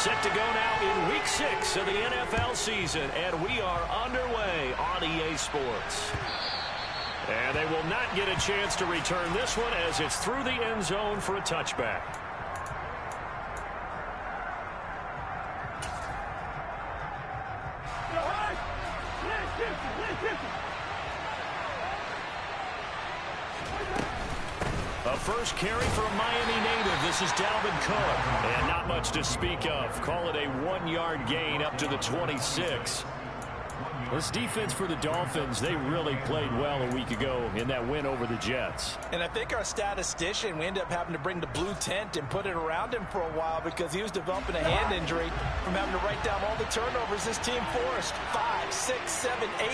Set to go now in Week 6 of the NFL season, and we are underway on EA Sports. And they will not get a chance to return this one as it's through the end zone for a touchback. A first carry for a Miami native. This is Dalvin Cook. And not much to speak of. Call it a 1-yard gain up to the 26. This defense for the Dolphins, they really played well a week ago in that win over the Jets. And I think our statistician, we ended up having to bring the blue tent and put it around him for a while because he was developing a hand injury from having to write down all the turnovers this team forced. 5, 6, 7, 8.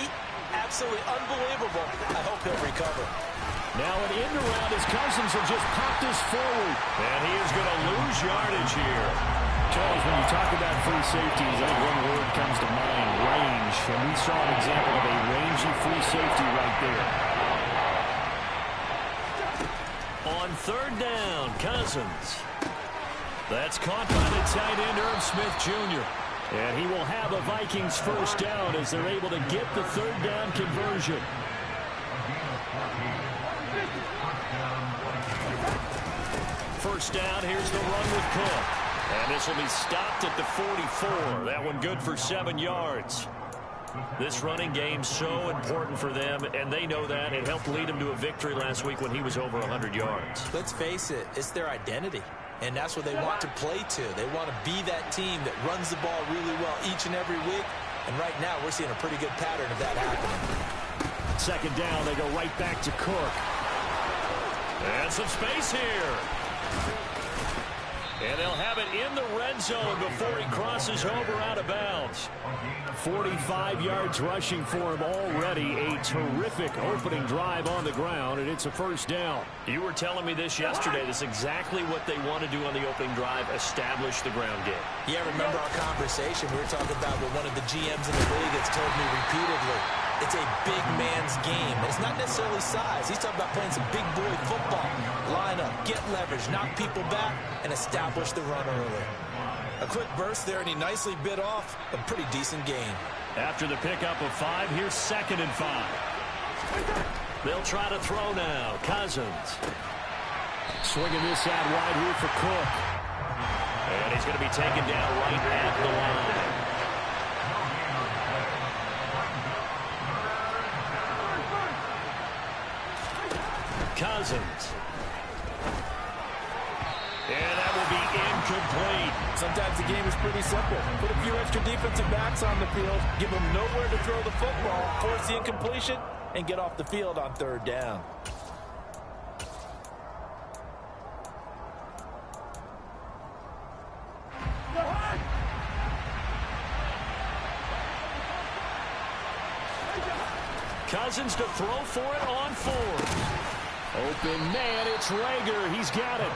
Absolutely unbelievable. I hope he'll recover. Now an end around as Cousins will just pop this forward. And he is going to lose yardage here. Charles, when you talk about free safeties, I think one word comes to mind, range. And we saw an example of a rangy free safety right there. On third down, Cousins. That's caught by the tight end, Irv Smith Jr. And he will have a Vikings first down as they're able to get the third down conversion. First down, here's the run with Cook. And this will be stopped at the 44. That one good for 7 yards. This running game so important for them, and they know that. It helped lead them to a victory last week when he was over 100 yards. Let's face it, it's their identity. And that's what they want to play to. They want to be that team that runs the ball really well each and every week. And right now, we're seeing a pretty good pattern of that happening. Second down, they go right back to Cook. And some space here. And they'll have it in the red zone before he crosses over out of bounds. 45 yards rushing for him already. A terrific opening drive on the ground, and it's a first down. You were telling me this yesterday. This is exactly what they want to do on the opening drive, establish the ground game. Yeah, remember our conversation. We were talking about what one of the GMs in the league has told me repeatedly. It's a big man's game. It's not necessarily size. He's talking about playing some big boy football. Line up, get leverage, knock people back, and establish the run early. A quick burst there, and he nicely bit off a pretty decent gain. After the pickup of 5, here's 2nd and 5. They'll try to throw now. Cousins. Swinging this out wide here for Cook. And he's going to be taken down right at the line. Cousins. And that will be incomplete. Sometimes the game is pretty simple. Put a few extra defensive backs on the field, give them nowhere to throw the football, force the incompletion, and get off the field on third down. Cousins to throw for it on 4th. Open man, it's Rager. He's got it.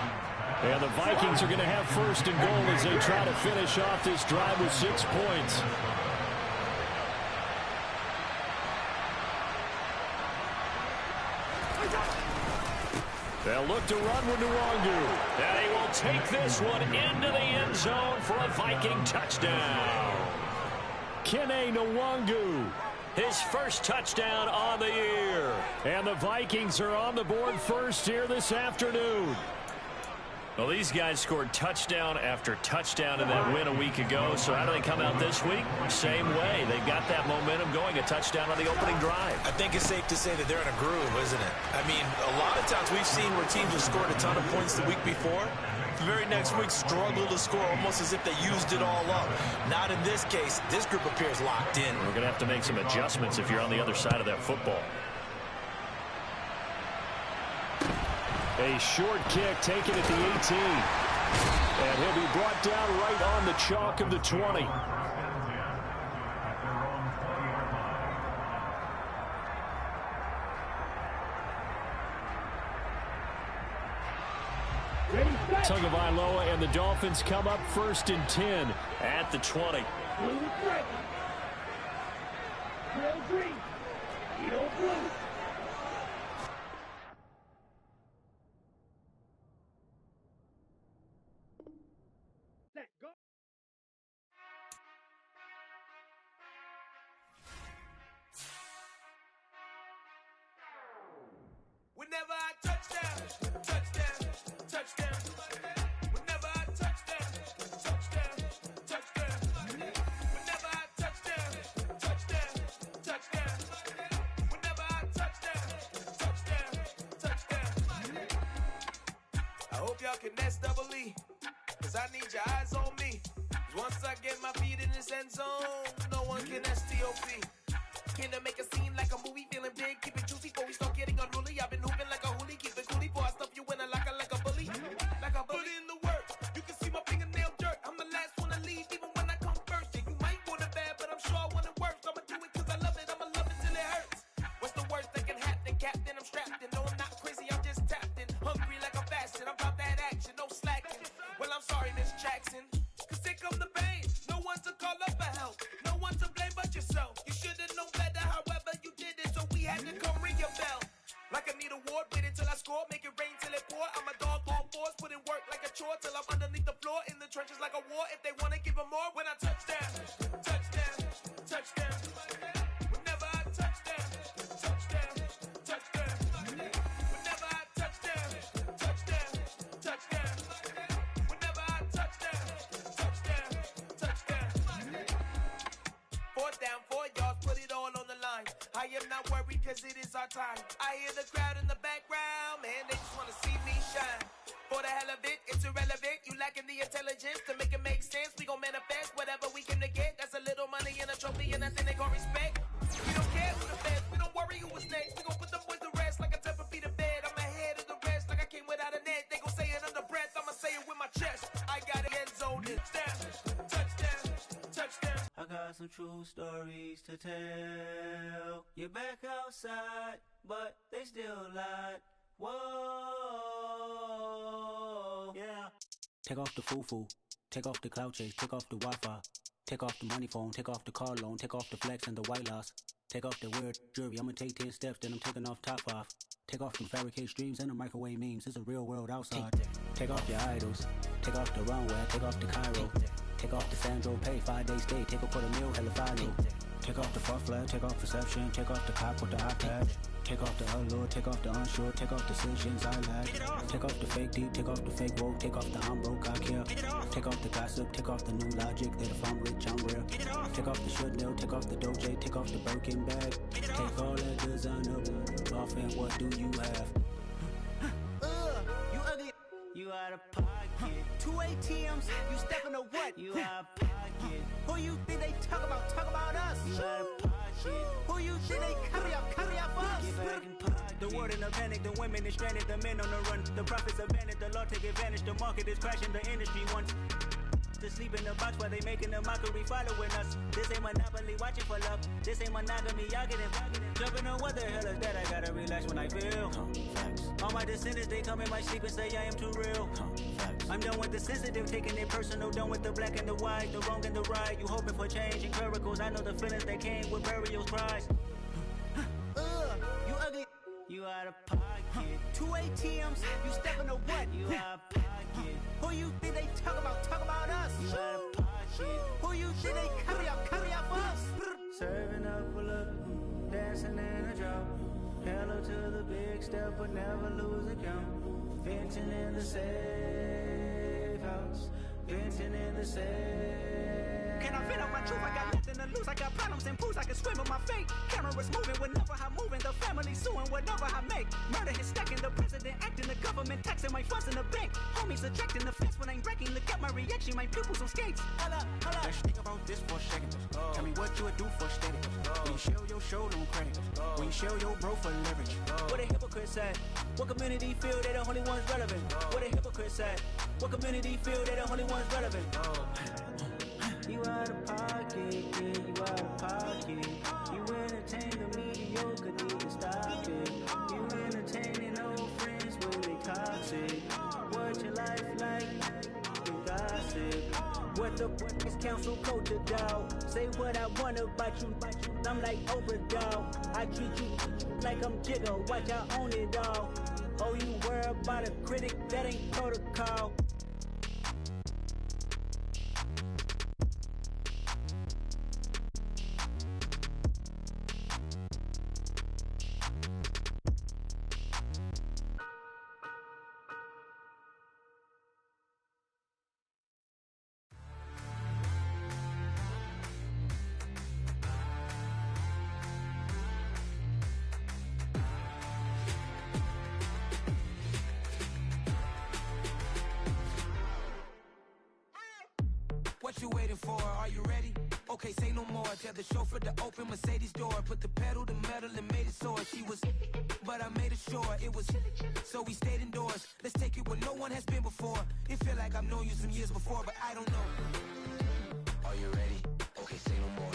And the Vikings are going to have 1st and goal as they try to finish off this drive with 6 points. They'll look to run with Nwangu. And he will take this one into the end zone for a Viking touchdown. Kene Nwangu. His first touchdown on the year. And the Vikings are on the board first here this afternoon. Well, these guys scored touchdown after touchdown in that win a week ago. So how do they come out this week? Same way. They've got that momentum going, a touchdown on the opening drive. I think it's safe to say that they're in a groove, isn't it? I mean, a lot of times we've seen where teams have scored a ton of points the week before. The very next week struggle to score almost as if they used it all up. Not in this case. This group appears locked in. We're going to have to make some adjustments if you're on the other side of that football. A short kick taken at the 18. And he'll be brought down right on the chalk of the 20. Tagovailoa and the Dolphins come up 1st and 10 at the 20. y'all can S-double-E. Cause I need your eyes on me. Once I get my feet in this end zone, no one can S-T-O-P. Can I make a scene like a movie, feeling big, keep it juicy before we start getting unruly. I've been hooping like a hoolie, keep it coolie before I stuff you in a locker like a bully. Like a bully. Put in the work, you can see my fingernail dirt. I'm the last one to leave, even when I come first. Yeah, you might want it bad, but I'm sure I want it worse. I'ma do it cause I love it, I'ma love it till it hurts. What's the worst that can happen, Captain? I'm strapped in, no I'm not crazy, I'm just tapped in. Hungry like I'm fasting, I'm about that action, no slacking. Well, I'm sorry, Miss Jackson, cause here come the pain. No one to call up for help, no one to blame but yourself. You should've known better, however you did it, so we had to come ring your bell. Like I need a ward, wait until I score, make it rain till it pour. I'm a dog on fours, put in work like a chore till I'm underneath the floor, in the trenches like a war. If they wanna give them more, when I touch down, touchdown, touchdown. Whenever I touch down, touchdown, touchdown. Whenever I touch down, touchdown, touchdown. Whenever I touch down, touchdown, touchdown. 4th down, 4 yards, put it all on the line. I am not worried cause it is our time. I hear the crowd in the background, man, they just wanna see me shine. For the hell of it, it's irrelevant. You lacking the intelligence to make it make sense. We gon' manifest whatever we came to get. That's a little money and a trophy and nothing they gon' respect. We don't care who the best, we don't worry who was next. We gon' put them boys to rest like a 10 feet of bed. I'm ahead of the rest like I came without a net. They gon' say it under breath, I'ma say it with my chest. I got it, end zone, touchdown, touchdown, touchdown. I got some true stories to tell. You're back outside, but they still lied. Whoa, yeah. Take off the foo-foo, take off the cloud chase, take off the Wi-Fi, take off the money phone, take off the car loan, take off the flex and the white loss, take off the weird jewelry. I'ma take 10 steps, then I'm taking off top 5. Take off them fabricate streams and the microwave memes. It's a real world outside. Take off your idols, take off the runway, take off the Cairo, take off the Sandro pay, 5-day stay, take a quarter meal, hella follow. Take off the fuck flag, take off perception, take off the cop with the iPad. Take off the allure, take off the unsure, take off decisions I lack. Take off the fake deep, take off the fake woke, take off the I'm broke, I care. Take off the gossip, take off the new logic that if I'm rich, I'm rare. Take off the should know, take off the doje, take off the Birkin bag. Take all that designer off and what do you have? You ugly. You out of pocket. 2 ATMs, you stepping to what? You out of pocket. Who you think they talk about? Talk about us. You out of pocket. Who you think they carry up for us? Get back in pocket. The world in a panic, the women is stranded, the men on the run. The profits abandoned, the law take advantage. The market is crashing, the industry wants to sleep in the box while they making a mockery following us. This ain't monopoly, watching for love. This ain't monogamy, y'all getting jumping on what the hell is that? I gotta relax when I feel. All my descendants, they come in my sleep and say I am too real. I'm done with the sensitive, taking it personal. Done with the black and the white, the wrong and the right. You hoping for change and miracles. I know the feelings that came with burials, cries. You ugly. You out of pocket. 2 ATMs, you stepping to what? You out of pocket. Who you think they talk about? Talk about us. You out of pocket. Who you think they carry up for us? Serving up a look, dancing in a drop. Hello to the big step, but never lose a count. Venting in the safe house. Venting in the safe. Can I vent out my truth? I got nothing to lose. I got problems and pools. I can swim in my fate. Cameras moving whenever I'm moving. The family suing whatever I make. Murder is stacking. The president acting. The government taxing my funds in the bank. Homies ejecting the fence when I'm breaking. Look at my reaction. My pupils on skates. Holla, holla. Let's think about this for a second. Tell me what you would do for steady. When you show your show, don't credit. When you show your bro for leverage. What a hypocrite said. What community feel they the only ones relevant? What a hypocrite said. What community feel they the only ones relevant? You out of pocket, yeah, you out of pocket. You entertain the mediocre, need to stop it. You entertaining old friends when they toxic. What your life like? You gossip. What the is council culture, dog? Say what I want about you. I'm like Oprah, dog. I treat you like I'm Jigga. Watch I own it all. Oh, you worry about a critic? That ain't protocol. What you waiting for? Are you ready? Okay, say no more. Tell the chauffeur to open Mercedes door. Put the pedal to metal and made it soar. She was, but I made it sure it was. So we stayed indoors. Let's take it where no one has been before. It feel like I've known you some years before, but I don't know. Are you ready? Okay, say no more.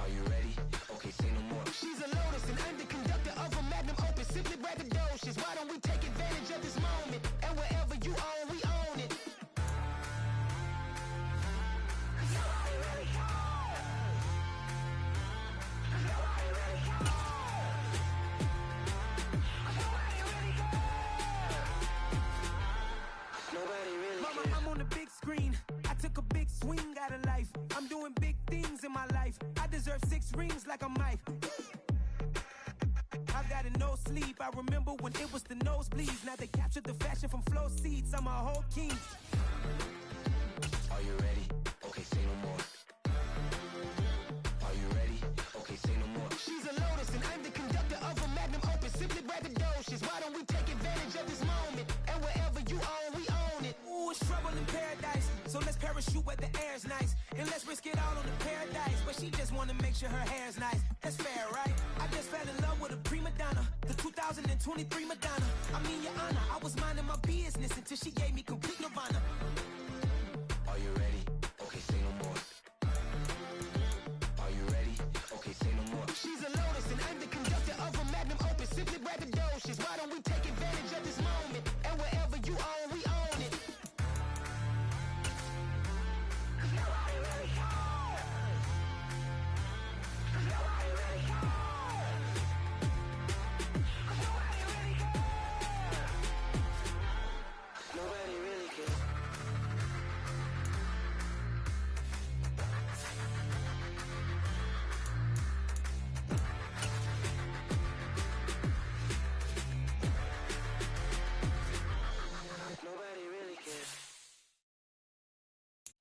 Are you ready? Okay, say no more. She's a Lotus and I'm the conductor of a magnum opus. Simply braggadocious. Why don't we take advantage of this moment? And wherever you own, we own it. Mama, I'm on the big screen. I took a big swing out of life. I'm doing big things in my life. I deserve 6 rings like a Mike. I've got no sleep. I remember when it was the nosebleeds. Now they captured the fashion from flow seats. I'm a whole king. Are you ready? Okay, say no more. Are you ready? Okay, say no more. She's a Lotus and I'm the conductor of a magnum opus. Simply braggadocious. Why don't we take advantage of this moment? And wherever you own, we own it. Ooh, it's trouble in paradise. So let's parachute where the air's nice. And let's risk it all on the paradise. But she just wanna make sure her hair's nice. That's fair, right? I just fell in love with a prima donna. The 2023 Madonna. I mean, your honor, I was minding my business until she gave me complete nirvana. Are you ready? Okay, say no more. Are you ready? Okay, say no more. She's a Lotus and I'm the conductor of a magnum opus. Simply braggadocious. Why don't we take advantage of this moment? And wherever you own, we own it. Nobody really cares. Nobody really cares.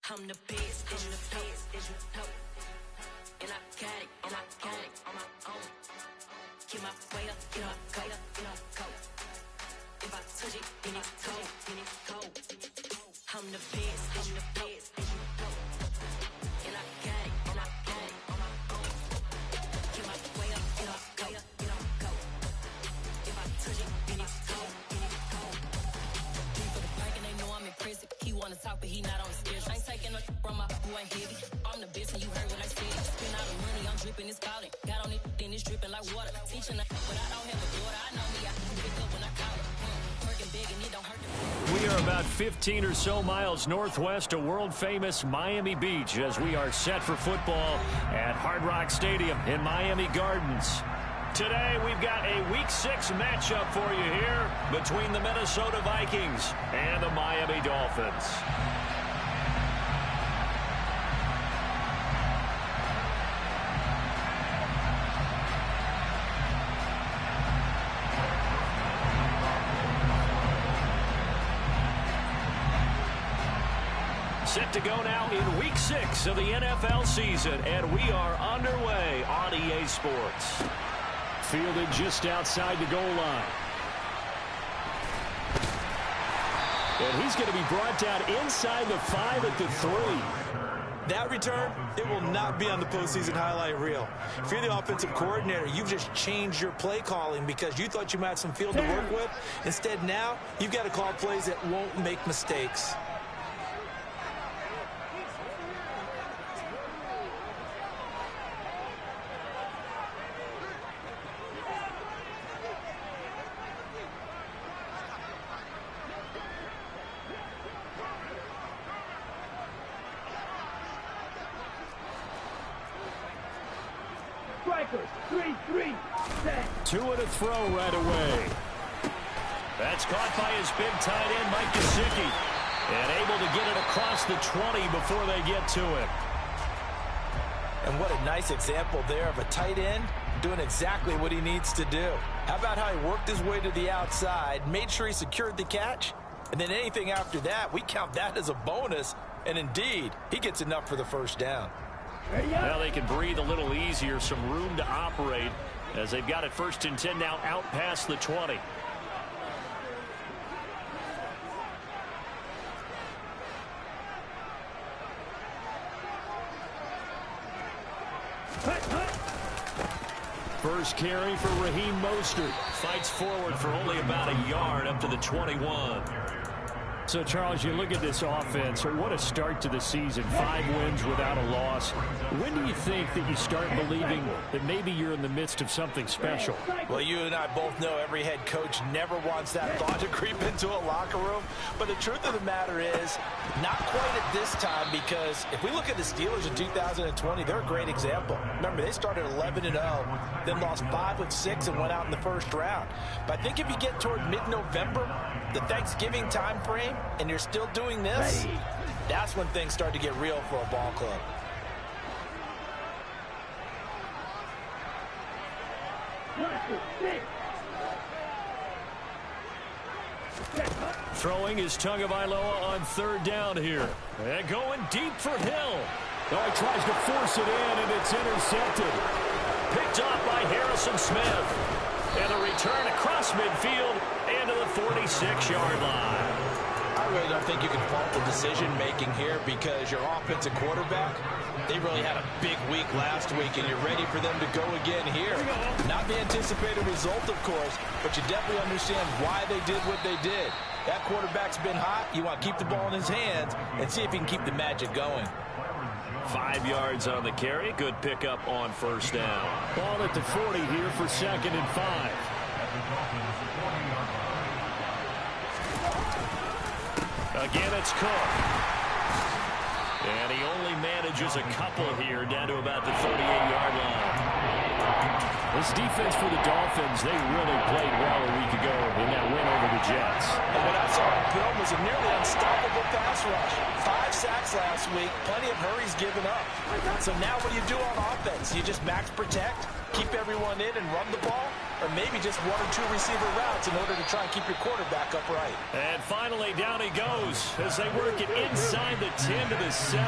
I'm the best, I'm the best, as you know. And I got it, and I got it on my own. Get my way up, get my go, get my go. If I touch it, then it's cold, then it's cold. I'm the best, I'm the best, as you know. And I got it, and I got it on my own. Get my way up, get my go, get my go. If I touch it, then it's cold, then it's cold. For the bike and they know I'm impressive. He wanna talk, but he not on the stairs. I ain't taking no from my who ain't heavy. I'm the best and you heard what I said. Spend all the money, I'm dripping, it's spouting. Got on it, then it's dripping like water. Teaching her, but I don't have a daughter. I know me, I can pick up when I call her. Working big and it don't hurt them. We are about 15 or so miles northwest of world-famous Miami Beach as we are set for football at Hard Rock Stadium in Miami Gardens. Today, we've got a Week 6 matchup for you here between the Minnesota Vikings and the Miami Dolphins. Set to go now in Week 6 of the NFL season, and we are underway on EA Sports. Fielded just outside the goal line. And he's going to be brought down inside the 5 at the 3. That return, it will not be on the postseason highlight reel. If you're the offensive coordinator, you've just changed your play calling because you thought you might have some field to work with. Instead, now, you've got to call plays that won't make mistakes. Strikers, 3-3, set. 2 and a throw right away. That's caught by his big tight end, Mike Gesicki. And able to get it across the 20 before they get to it. And what a nice example there of a tight end doing exactly what he needs to do. How about how he worked his way to the outside, made sure he secured the catch, and then anything after that, we count that as a bonus. And indeed, he gets enough for the first down. Now they can breathe a little easier, some room to operate as they've got it 1st and 10 now out past the 20. First carry for Raheem Mostert. Fights forward for only about a yard up to the 21. So, Charles, you look at this offense, what a start to the season. 5 wins without a loss. When do you think that you start believing that maybe you're in the midst of something special? Well, you and I both know every head coach never wants that thought to creep into a locker room. But the truth of the matter is, not quite at this time, because if we look at the Steelers in 2020, they're a great example. Remember, they started 11-0, then lost 5 of 6 and went out in the first round. But I think if you get toward mid-November, the Thanksgiving time frame, and you're still doing this, that's when things start to get real for a ball club. Throwing is Tagovailoa on 3rd down here. And going deep for Hill. Oh, he tries to force it in, and it's intercepted. Picked off by Harrison Smith. And a return across midfield and to the 46-yard line. I really don't think you can fault the decision-making here, because your offensive quarterback, they really had a big week last week, and you're ready for them to go again here. Not the anticipated result, of course, but you definitely understand why they did what they did. That quarterback's been hot. You want to keep the ball in his hands and see if he can keep the magic going. 5 yards on the carry. Good pickup on 1st down. Ball at the 40 here for 2nd and 5. Again, it's Cook. And he only manages a couple here, down to about the 38-yard line. This defense for the Dolphins, they really played well a week ago in that win over the Jets. And what I saw on film was a nearly unstoppable pass rush. 5 sacks last week, plenty of hurries given up. So now what do you do on offense? You just max protect, keep everyone in and run the ball, or maybe just 1 or 2 receiver routes in order to try and keep your quarterback upright. And finally, down he goes as they work it inside the 10 to the 7.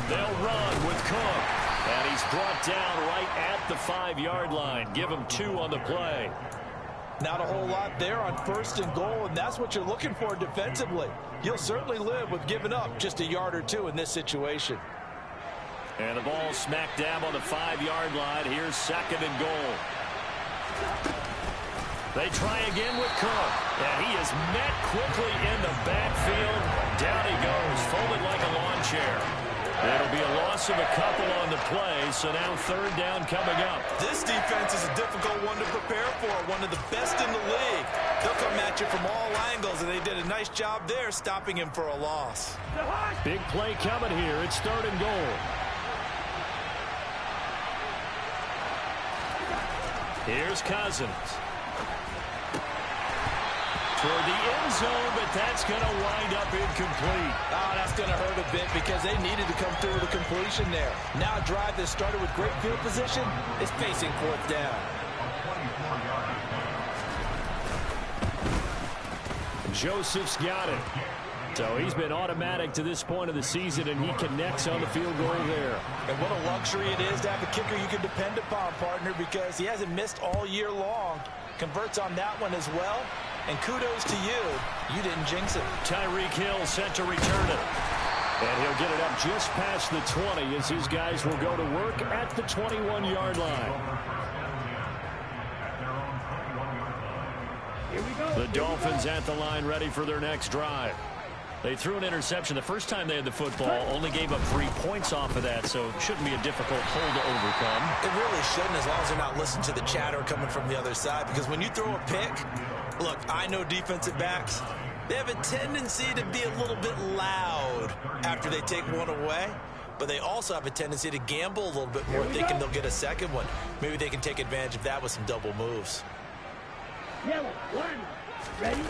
They'll run with Cook. And he's brought down right at the 5-yard line. Give him 2 on the play. Not a whole lot there on 1st and goal, and that's what you're looking for defensively. You'll certainly live with giving up just a yard or 2 in this situation. And the ball smack dab on the 5-yard line. Here's 2nd and goal. They try again with Cook. And he is met quickly in the backfield. Down he goes, folded like a lawn chair. It'll be a loss of a couple on the play, so now 3rd down coming up. This defense is a difficult one to prepare for, one of the best in the league. They'll come at you from all angles, and they did a nice job there stopping him for a loss. Big play coming here. It's 3rd and goal. Here's Cousins. Toward the end zone, but that's going to wind up incomplete. Oh, that's going to hurt a bit because they needed to come through with a completion there. Now a drive that started with great field position is facing 4th down. Joseph's got it. So he's been automatic to this point of the season, and he connects on the field goal there. And what a luxury it is to have a kicker you can depend upon, partner, because he hasn't missed all year long. Converts on that one as well. And kudos to you. You didn't jinx it. Tyreek Hill set to return it. And he'll get it up just past the 20 as his guys will go to work at the 21-yard line. The Dolphins at the line ready for their next drive. They threw an interception the first time they had the football, only gave up 3 points off of that, so it shouldn't be a difficult hole to overcome. It really shouldn't, as long as they're not listening to the chatter coming from the other side, because when you throw a pick, look, I know defensive backs, they have a tendency to be a little bit loud after they take one away, but they also have a tendency to gamble a little bit more, thinking they'll get a second one. Maybe they can take advantage of that with some double moves. Yellow, 1, ready?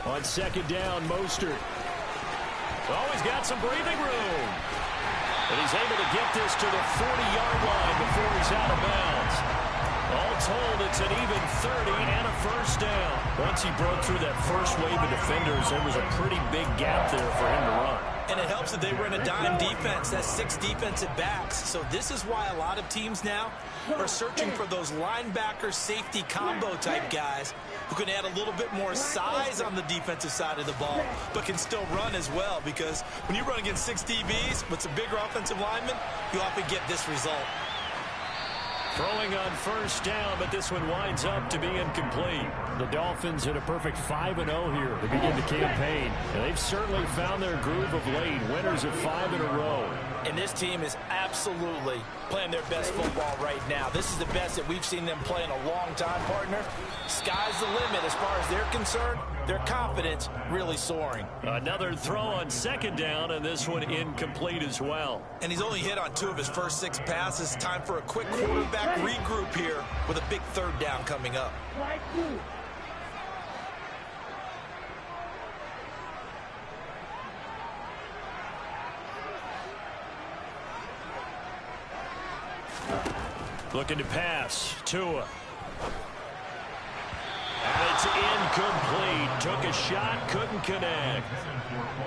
On 2nd down, Mostert. Oh, he's got some breathing room. And he's able to get this to the 40-yard line before he's out of bounds. All told, it's an even 30 and a 1st down. Once he broke through that first wave of defenders, there was a pretty big gap there for him to run. And it helps that they were in a dime defense. That's 6 defensive backs. So this is why a lot of teams now are searching for those linebacker safety combo type guys who can add a little bit more size on the defensive side of the ball, but can still run as well, because when you run against 6 DBs with some bigger offensive linemen, you often get this result. Throwing on first down, but this one winds up to be incomplete. The Dolphins hit a perfect 5-0 here to begin the campaign. And they've certainly found their groove of late. Winners of 5 in a row. And this team is absolutely playing their best football right now. This is the best that we've seen them play in a long time, partner. Sky's the limit as far as they're concerned. Their confidence really soaring. Another throw on second down, and this one incomplete as well. And he's only hit on 2 of his first 6 passes. Time for a quick quarterback regroup here with a big third down coming up. Looking to pass. Tua. And it's incomplete. Took a shot, couldn't connect.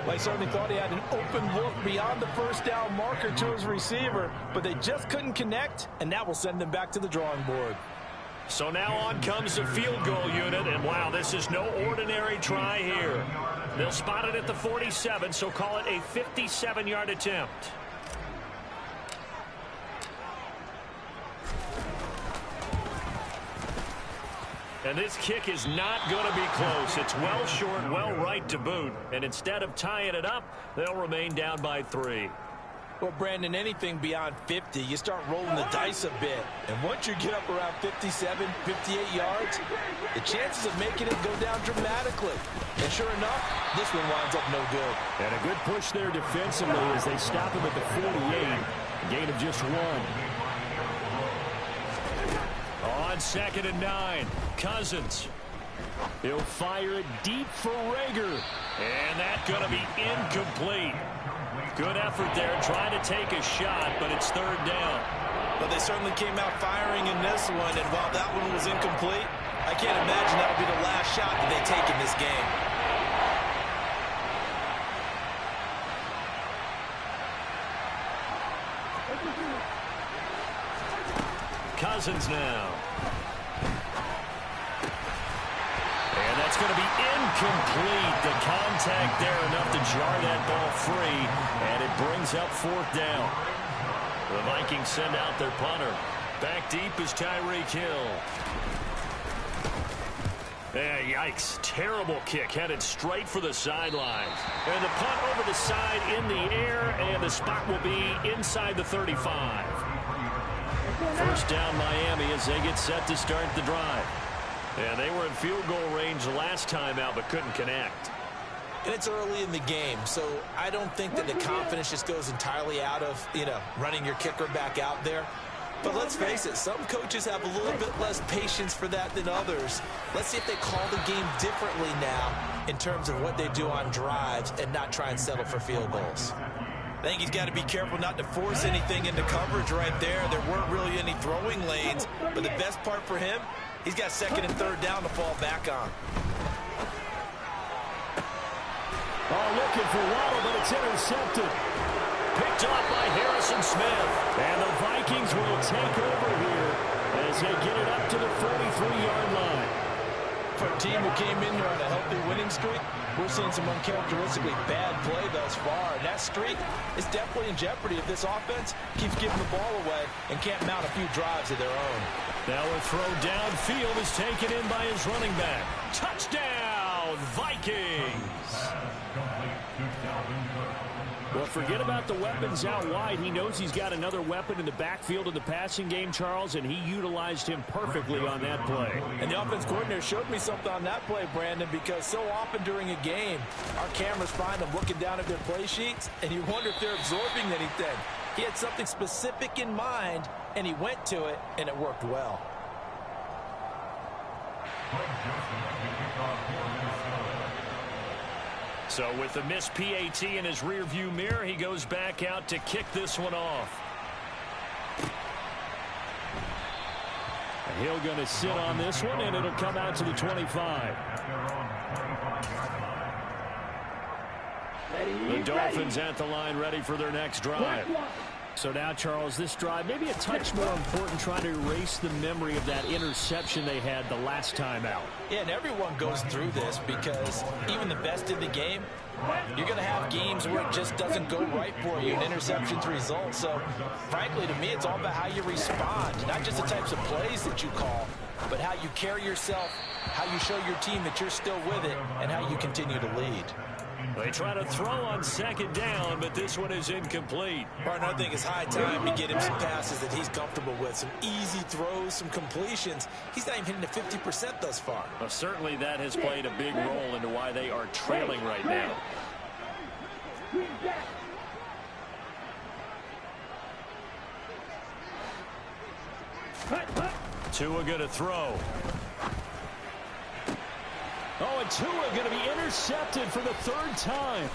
Well, he certainly thought he had an open look beyond the first down marker to his receiver, but they just couldn't connect, and that will send them back to the drawing board. So now on comes the field goal unit, and wow, this is no ordinary try here. They'll spot it at the 47, so call it a 57-yard attempt. And this kick is not going to be close. It's well short, well right to boot. And instead of tying it up, they'll remain down by 3. Well, Brandon, anything beyond 50, you start rolling the dice a bit. And once you get up around 57, 58 yards, the chances of making it go down dramatically. And sure enough, this one winds up no good. And a good push there defensively as they stop him at the 48. A gain of just 1. On 2nd and 9, Cousins. He'll fire it deep for Rager. And that's going to be incomplete. Good effort there, trying to take a shot, but it's 3rd down. But they certainly came out firing in this one, and while that one was incomplete, I can't imagine that'll be the last shot that they take in this game. Cousins now. And that's going to be incomplete. The contact there enough to jar that ball free, and it brings up 4th down. The Vikings send out their punter. Back deep is Tyreek Hill. Yikes. Terrible kick headed straight for the sidelines. And the punt over the side in the air, and the spot will be inside the 35. First down Miami as they get set to start the drive. And they were in field goal range last time out but couldn't connect. And it's early in the game, so I don't think that the confidence just goes entirely out of, running your kicker back out there. But let's face it, some coaches have a little bit less patience for that than others. Let's see if they call the game differently now in terms of what they do on drives and not try and settle for field goals. I think he's got to be careful not to force anything into coverage right there. There weren't really any throwing lanes, but the best part for him, he's got 2nd and 3rd down to fall back on. Oh, looking for Waddle, but it's intercepted. Picked up by Harrison Smith. And the Vikings will take over here as they get it up to the 43-yard line. For a team who came in here on a healthy winning streak, we're seeing some uncharacteristically bad play thus far. And that streak is definitely in jeopardy if this offense keeps giving the ball away and can't mount a few drives of their own. Now a throw downfield is taken in by his running back. Touchdown, Vikings! Well, forget about the weapons out wide. He knows he's got another weapon in the backfield of the passing game, Charles, and he utilized him perfectly on that play. And the offense coordinator showed me something on that play, Brandon, because so often during a game, our cameras find them looking down at their play sheets, and you wonder if they're absorbing anything. He had something specific in mind, and he went to it, and it worked well. So with the missed PAT in his rearview mirror, he goes back out to kick this one off. Hill going to sit on this one, and it'll come out to the 25. The Dolphins at the line ready for their next drive. So now, Charles, this drive maybe a touch more important, trying to erase the memory of that interception they had the last time out. Yeah, and everyone goes through this because even the best in the game, you're going to have games where it just doesn't go right for you, and interceptions result. So, frankly, to me, it's all about how you respond, not just the types of plays that you call, but how you carry yourself, how you show your team that you're still with it, and how you continue to lead. They try to throw on second down, but this one is incomplete. Partner, I think it's high time to get him some passes that he's comfortable with, some easy throws, some completions. He's not even hitting the 50% thus far. Well, certainly that has played a big role into why they are trailing right now. Tua going to throw. Oh, and Tua going to be intercepted for the third time.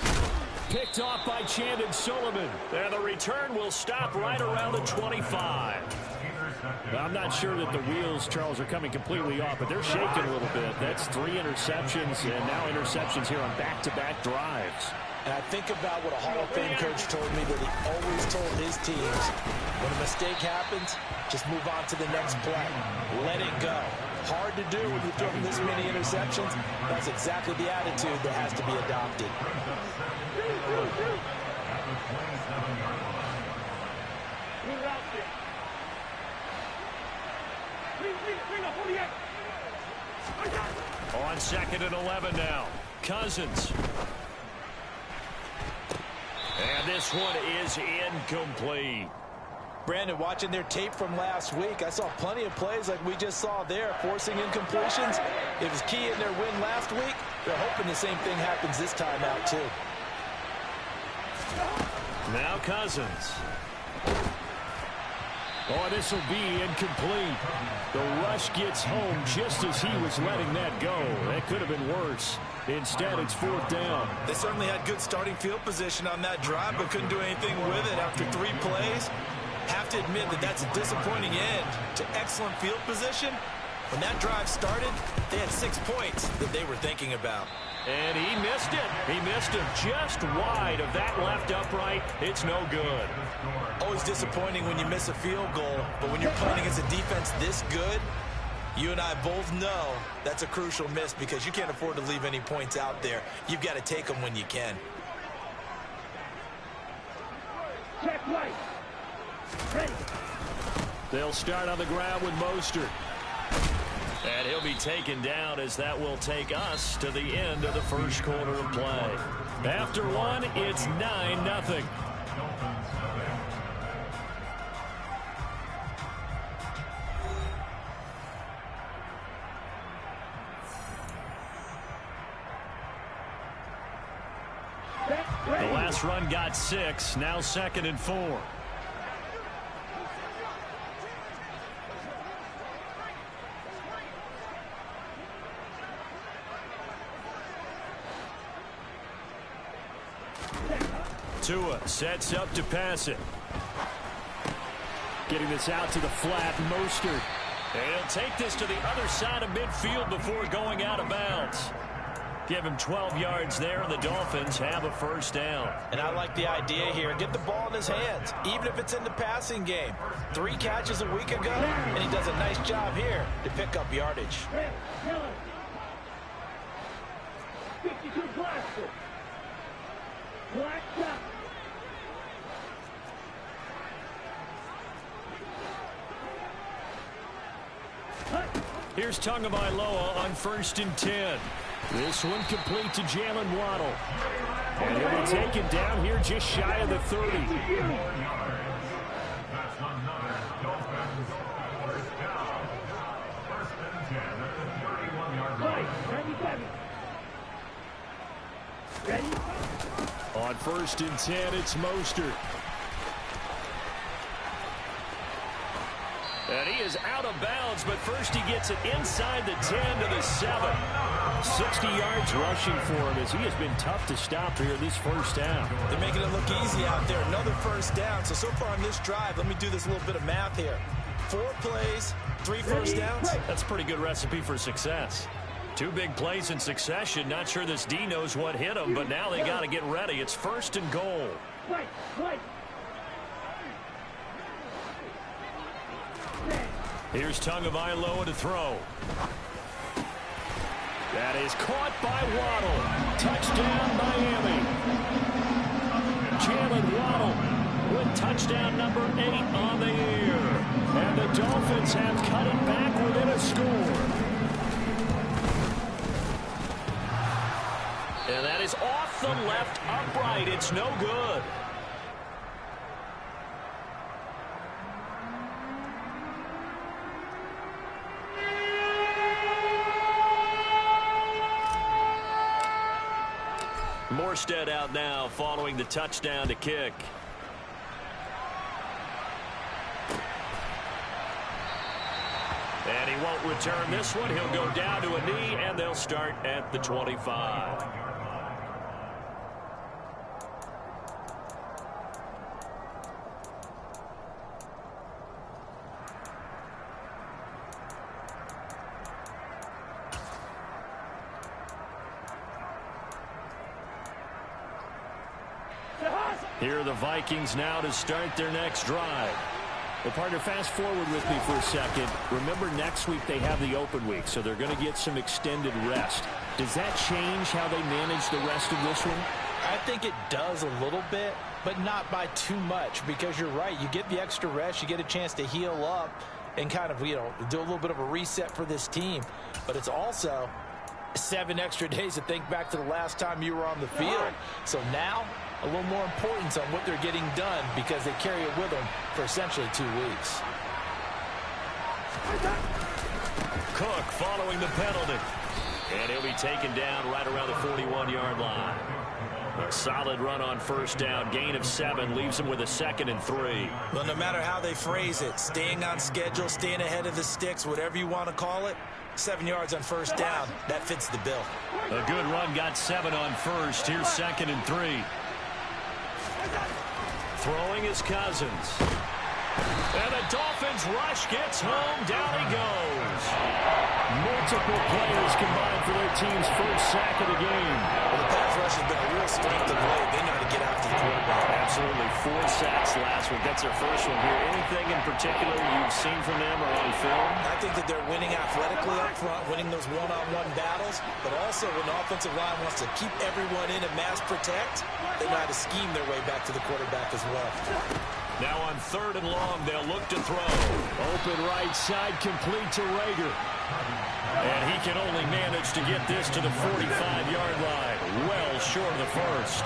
Picked off by Chandon Sullivan. And the return will stop right around the 25. I'm not sure that the wheels, Charles, are coming completely off, but they're shaking a little bit. That's 3 interceptions, and now interceptions here on back-to-back drives. And I think about what a Hall of Fame coach told me, that he always told his teams, when a mistake happens, just move on to the next play. Let it go. Hard to do when you've thrown this many interceptions. That's exactly the attitude that has to be adopted. On 2nd and 11 now. Cousins. And this one is incomplete. Brandon, watching their tape from last week, I saw plenty of plays like we just saw there, forcing incompletions. It was key in their win last week. They're hoping the same thing happens this time out, too. Now Cousins. Oh, this will be incomplete. The rush gets home just as he was letting that go. That could have been worse. Instead, it's 4th down. They certainly had good starting field position on that drive, but couldn't do anything with it after 3 plays. Have to admit that that's a disappointing end to excellent field position. When that drive started, they had 6 points that they were thinking about. And he missed it. He missed him just wide of that left upright. It's no good. Always disappointing when you miss a field goal, but when you're playing against a defense this good, you and I both know that's a crucial miss because you can't afford to leave any points out there. You've got to take them when you can. Check right. Ready. They'll start on the ground with Mostert. And he'll be taken down as that will take us to the end of the first quarter of play. After one, it's 9-0. The last run got 6, now 2nd and 4. Tua sets up to pass it. Getting this out to the flat, Mostert. And he'll take this to the other side of midfield before going out of bounds. Give him 12 yards there, and the Dolphins have a first down. And I like the idea here. Get the ball in his hands, even if it's in the passing game. 3 catches a week ago, and he does a nice job here to pick up yardage. 52 blaster. Black shot. Here's Tagovailoa on 1st and 10. This one complete to Jalen Waddle. And he'll be taken down here just shy of the 30. Ready? On 1st and 10, it's Mostert. And he is out of bounds, but first he gets it inside the 10 to the 7. 60 yards rushing for him as he has been tough to stop here this first down. They're making it look easy out there. Another first down. So far on this drive, let me do this little bit of math here. 4 plays, 3 first downs. That's a pretty good recipe for success. 2 big plays in succession. Not sure this D knows what hit him, but now they got to get ready. It's 1st and goal. Right. Here's Tagovailoa to throw. That is caught by Waddle. Touchdown, Miami. Jalen Waddle with touchdown number 8 on the year. And the Dolphins have cut it back within a score. And that is off the left upright. It's no good. Morstead out now following the touchdown to kick. And he won't return this one. He'll go down to a knee, and they'll start at the 25. Here are the Vikings now to start their next drive. Well, partner, fast forward with me for a second. Remember, next week they have the open week, so they're going to get some extended rest. Does that change how they manage the rest of this one? I think it does a little bit, but not by too much, because you're right. You get the extra rest. You get a chance to heal up and kind of, do a little bit of a reset for this team. But it's also 7 extra days to think back to the last time you were on the field. So now a little more importance on what they're getting done, because they carry it with them for essentially 2 weeks. Cook following the penalty. And he'll be taken down right around the 41-yard line. A solid run on first down. Gain of 7 leaves him with a 2nd and 3. Well, no matter how they phrase it, staying on schedule, staying ahead of the sticks, whatever you want to call it, 7 yards on first down, that fits the bill. A good run, got 7 on first. Here's 2nd and 3. Throwing is Cousins. And the Dolphins rush gets home. Down he goes. Multiple players combined for their team's first sack of the game. Well, the pass rush has been a real strength of late. They know how to get after the quarterback. Absolutely. 4 sacks last week. That's their first one here. Anything in particular you've seen from them or on film? I think that they're winning athletically up front, winning those one-on-one battles, but also when the offensive line wants to keep everyone in and mass protect, they know how to scheme their way back to the quarterback as well. Now on 3rd and long, they'll look to throw. Open right side, complete to Rager. And he can only manage to get this to the 45-yard line. Well short of the first.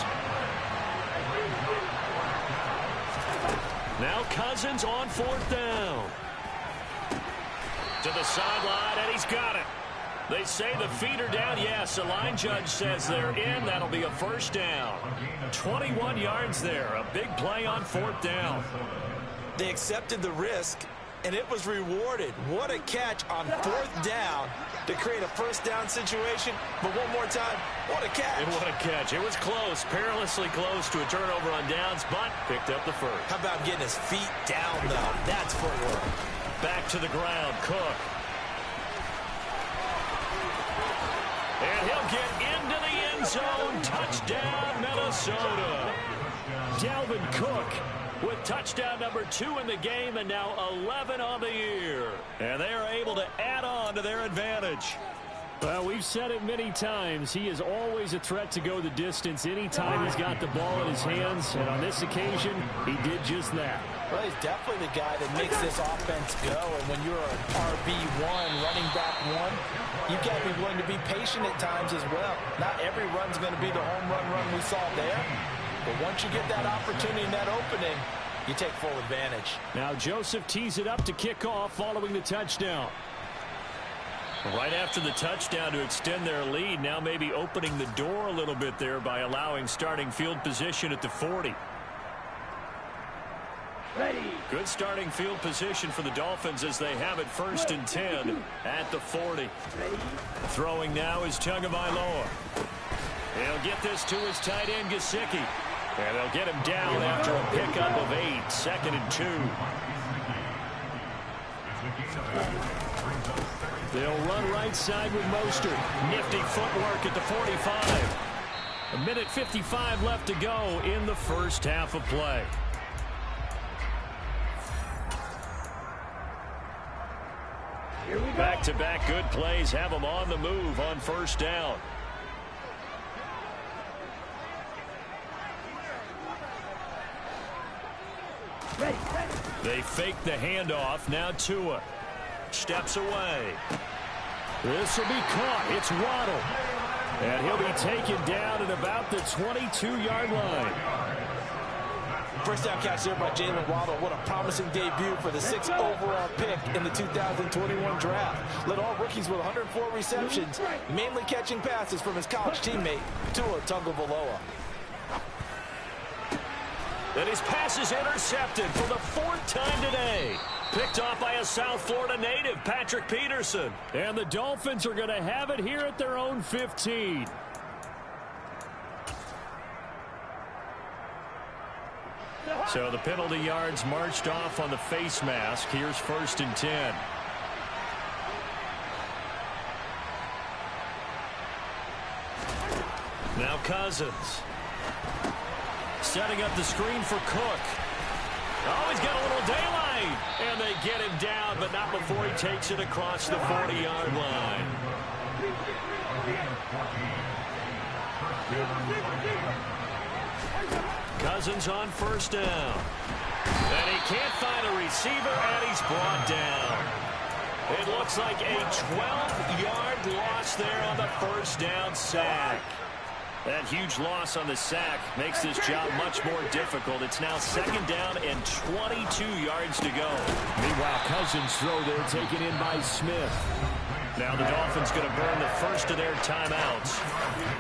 Now Cousins on 4th down. To the sideline, and he's got it. They say the feet are down. Yes, the line judge says they're in. That'll be a first down. 21 yards there. A big play on 4th down. They accepted the risk, and it was rewarded. What a catch on 4th down to create a first down situation. But one more time, what a catch. And what a catch. It was close, perilously close to a turnover on downs, but picked up the first. How about getting his feet down, though? That's footwork. Back to the ground, Cook. And he'll get into the end zone. Touchdown, Minnesota. Dalvin Cook with touchdown number 2 in the game, and now 11 on the year. And they are able to add on to their advantage. Well, we've said it many times. He is always a threat to go the distance anytime he's got the ball in his hands. And on this occasion, he did just that. Well, he's definitely the guy that makes this offense go. And when you're an RB1, running back 1, you've got to be willing to be patient at times as well. Not every run's going to be the home run we saw there. But once you get that opportunity and that opening, you take full advantage. Now Joseph tees it up to kick off following the touchdown. Right after the touchdown to extend their lead, now maybe opening the door a little bit there by allowing starting field position at the 40. Ready. Good starting field position for the Dolphins as they have it 1st and 10 at the 40. Throwing now is Tagovailoa. He'll get this to his tight end, Gesicki. And they'll get him down after a pickup of 8, 2nd and 2. They'll run right side with Mostert. Nifty footwork at the 45. 1:55 left to go in the first half of play. Back-to-back good plays have them on the move on first down. They fake the handoff. Now Tua steps away. This will be caught. It's Waddle. And he'll be taken down at about the 22-yard line. First down catch there by Jalen Waddle. What a promising debut for the 6th overall pick in the 2021 draft. Led all rookies with 104 receptions, mainly catching passes from his college teammate, Tua Tagovailoa. And his pass is intercepted for the 4th time today. Picked off by a South Florida native, Patrick Peterson. And the Dolphins are going to have it here at their own 15. So the penalty yards marched off on the face mask. Here's 1st and 10. Now Cousins. Setting up the screen for Cook. Oh, he's got a little daylight. And they get him down, but not before he takes it across the 40-yard line. Cousins on first down. And he can't find a receiver, and he's brought down. It looks like a 12-yard loss there on the first down sack. That huge loss on the sack makes this job much more difficult. It's now 2nd down and 22 yards to go. Meanwhile, Cousins' throw there taken in by Smith. Now the Dolphins going to burn the first of their timeouts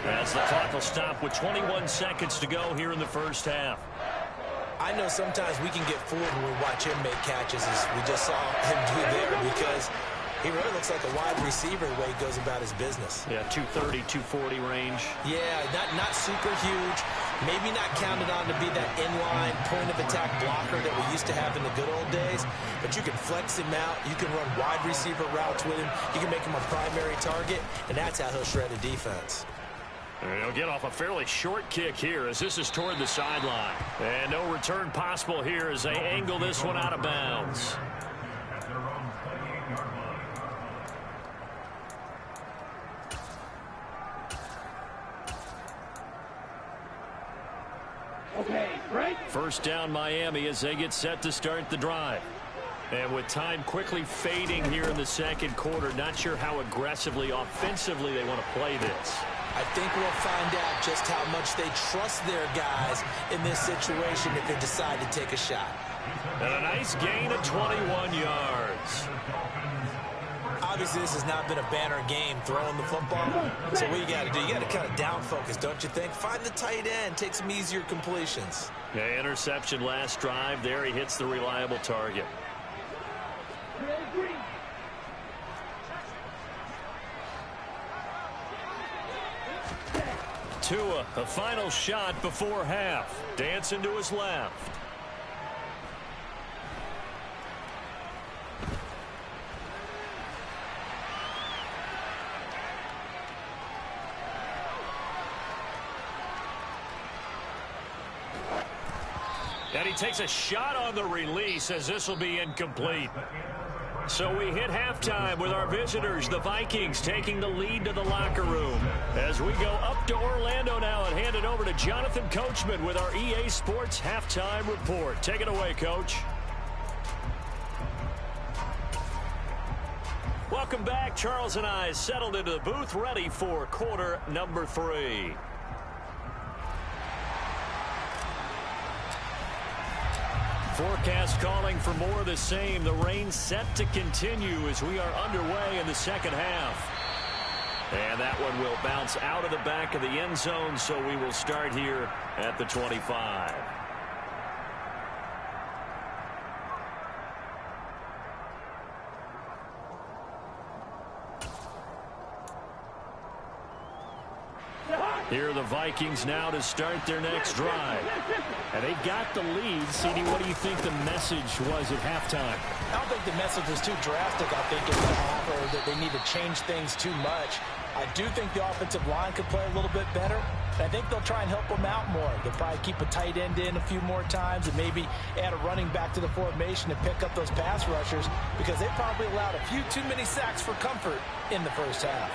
as the clock will stop with 21 seconds to go here in the first half. I know sometimes we can get fooled when we watch him make catches, as we just saw him do there, because he really looks like a wide receiver the way he goes about his business. Yeah, 230, 240 range. Yeah, not super huge. Maybe not counted on to be that inline point-of-attack blocker that we used to have in the good old days. But you can flex him out. You can run wide receiver routes with him. You can make him a primary target, and that's how he'll shred a defense. And he'll get off a fairly short kick here as this is toward the sideline. And no return possible here as they angle this one out of bounds. Okay, break. First down Miami as they get set to start the drive. And with time quickly fading here in the 2nd quarter, not sure how aggressively, offensively they want to play this. I think we'll find out just how much they trust their guys in this situation if they decide to take a shot. And a nice gain of 21 yards. Obviously, this has not been a banner game throwing the football. So what you got to do, you got to kind of down focus, don't you think? Find the tight end, take some easier completions. Yeah, interception last drive. There he hits the reliable target. Tua, a final shot before half. Dancing to his left. And he takes a shot on the release as this will be incomplete. So we hit halftime with our visitors, the Vikings, taking the lead to the locker room. As we go up to Orlando now and hand it over to Jonathan Coachman with our EA Sports Halftime Report. Take it away, Coach. Welcome back. Charles and I settled into the booth, ready for quarter number 3. Forecast calling for more of the same. The rain set to continue as we are underway in the 2nd half. And that one will bounce out of the back of the end zone, so we will start here at the 25. Here are the Vikings now to start their next drive. And they've got the lead. CD, what do you think the message was at halftime? I don't think the message was too drastic, I think, in the half, or that they need to change things too much. I do think the offensive line could play a little bit better. I think they'll try and help them out more. They'll probably keep a tight end in a few more times and maybe add a running back to the formation and pick up those pass rushers, because they probably allowed a few too many sacks for comfort in the first half.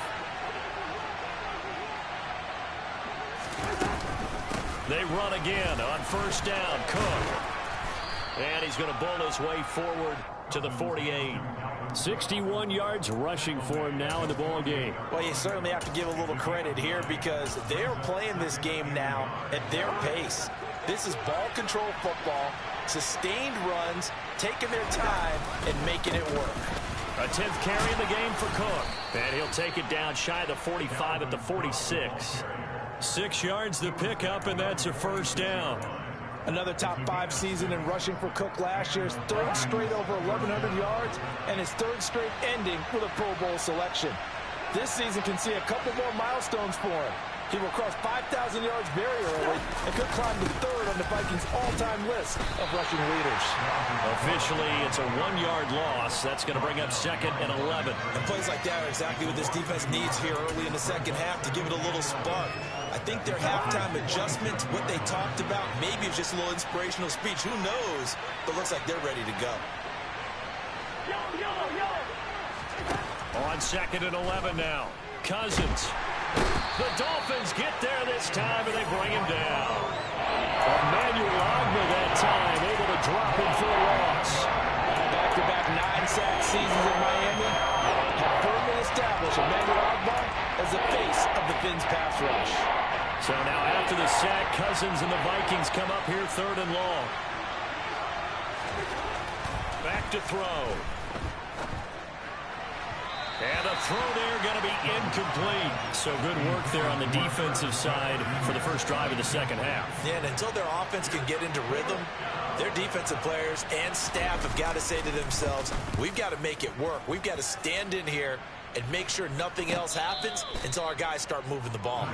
They run again on first down. Cook. And he's going to bull his way forward to the 48. 61 yards rushing for him now in the ball game. Well, you certainly have to give a little credit here, because they are playing this game now at their pace. This is ball control football, sustained runs, taking their time and making it work. A 10th carry in the game for Cook. And he'll take it down shy of the 45 at the 46. 6 yards to pick up, and that's a first down. Another top 5 season in rushing for Cook last year. His 3rd straight over 1,100 yards, and his 3rd straight ending with a Pro Bowl selection. This season can see a couple more milestones for him. He will cross 5,000 yards very early and could climb to 3rd on the Vikings' all-time list of rushing leaders. Officially, it's a 1-yard loss. That's going to bring up 2nd and 11. And plays like that are exactly what this defense needs here early in the second half to give it a little spark. I think their halftime adjustments, what they talked about, maybe it's just a little inspirational speech. Who knows? But looks like they're ready to go. On 2nd and 11 now. Cousins. The Dolphins get there this time, and they bring him down. Emmanuel Ogba that time, able to drop him for a loss. Back-to-back 9-sack seasons in Miami have firmly established Emmanuel Ogba as the face of the Fins pass rush. So now after the sack, Cousins and the Vikings come up here 3rd and long. Back to throw. And the throw there going to be incomplete. So good work there on the defensive side for the first drive of the second half. Yeah, and until their offense can get into rhythm, their defensive players and staff have got to say to themselves, we've got to make it work. We've got to stand in here and make sure nothing else happens until our guys start moving the ball.